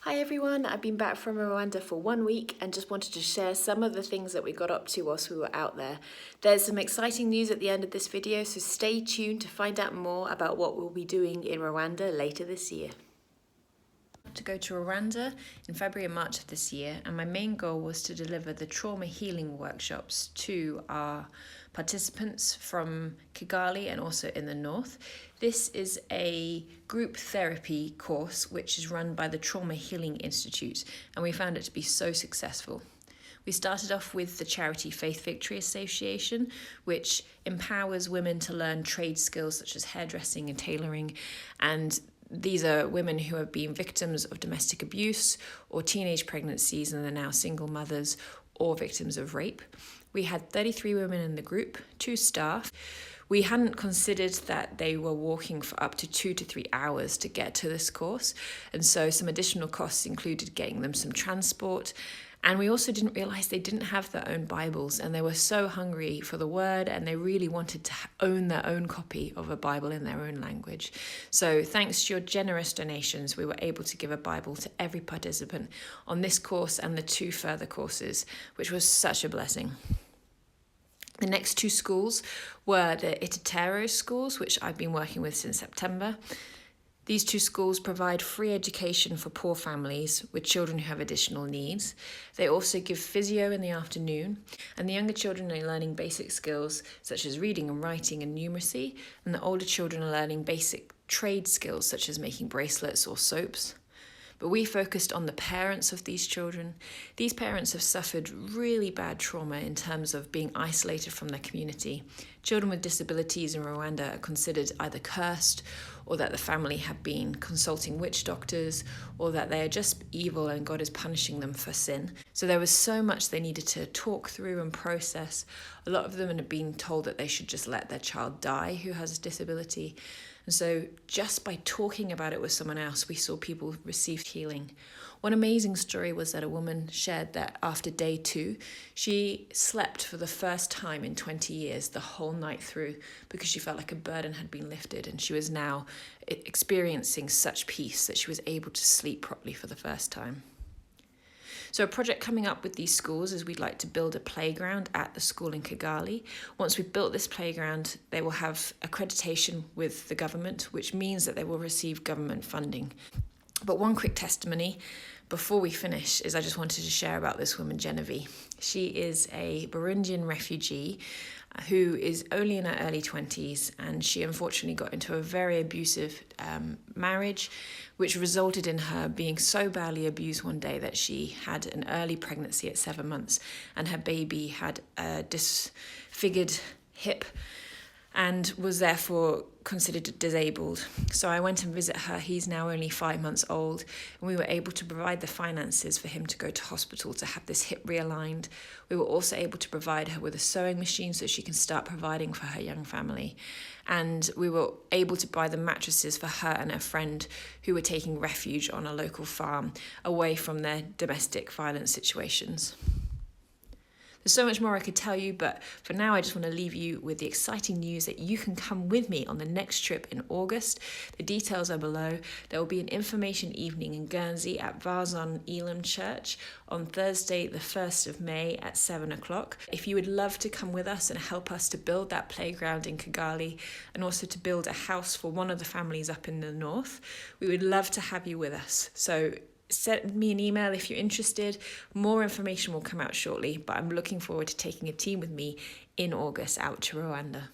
Hi everyone, I've been back from Rwanda for 1 week and just wanted to share some of the things that we got up to whilst we were out there. There's some exciting news at the end of this video, so stay tuned to find out more about what we'll be doing in Rwanda later this year. To go to Rwanda in February and March of this year, and my main goal was to deliver the trauma healing workshops to our participants from Kigali and also in the north. This is a group therapy course which is run by the Trauma Healing Institute, and we found it to be so successful. We started off with the charity Faith Victory Association, which empowers women to learn trade skills such as hairdressing and tailoring, and these are women who have been victims of domestic abuse or teenage pregnancies and are now single mothers or victims of rape. We had 33 women in the group, 2 staff. We hadn't considered that they were walking for up to 2 to 3 hours to get to this course, and so some additional costs included getting them some transport. And we also didn't realise they didn't have their own Bibles, and they were so hungry for the word, and they really wanted to own their own copy of a Bible in their own language. So thanks to your generous donations, we were able to give a Bible to every participant on this course and the 2 further courses, which was such a blessing. The next 2 schools were the Itatero schools, which I've been working with since September. These 2 schools provide free education for poor families with children who have additional needs. They also give physio in the afternoon, and the younger children are learning basic skills such as reading and writing and numeracy, and the older children are learning basic trade skills such as making bracelets or soaps. But we focused on the parents of these children. These parents have suffered really bad trauma in terms of being isolated from their community. Children with disabilities in Rwanda are considered either cursed, or that the family have been consulting witch doctors, or that they are just evil and God is punishing them for sin. So there was so much they needed to talk through and process. A lot of them had been told that they should just let their child die who has a disability. And so just by talking about it with someone else, we saw people receive healing. One amazing story was that a woman shared that after day 2, she slept for the first time in 20 years the whole night through because she felt like a burden had been lifted, and she was now experiencing such peace that she was able to sleep properly for the first time. So a project coming up with these schools is we'd like to build a playground at the school in Kigali. Once we've built this playground, they will have accreditation with the government, which means that they will receive government funding. But one quick testimony before we finish is I just wanted to share about this woman, Genevieve. She is a Burundian refugee who is only in her early 20s, and she unfortunately got into a very abusive marriage, which resulted in her being so badly abused one day that she had an early pregnancy at 7 months, and her baby had a disfigured hip and was therefore considered disabled. So I went and visited her. He's now only 5 months old, and we were able to provide the finances for him to go to hospital to have this hip realigned. We were also able to provide her with a sewing machine so she can start providing for her young family. And we were able to buy the mattresses for her and her friend who were taking refuge on a local farm away from their domestic violence situations. There's so much more I could tell you, but for now I just want to leave you with the exciting news that you can come with me on the next trip in August. The details are below. There will be an information evening in Guernsey at Varzon Elam Church on Thursday the 1st of May at 7 o'clock. If you would love to come with us and help us to build that playground in Kigali, and also to build a house for one of the families up in the north, we would love to have you with us. So send me an email if you're interested. More information will come out shortly, but I'm looking forward to taking a team with me in August out to Rwanda.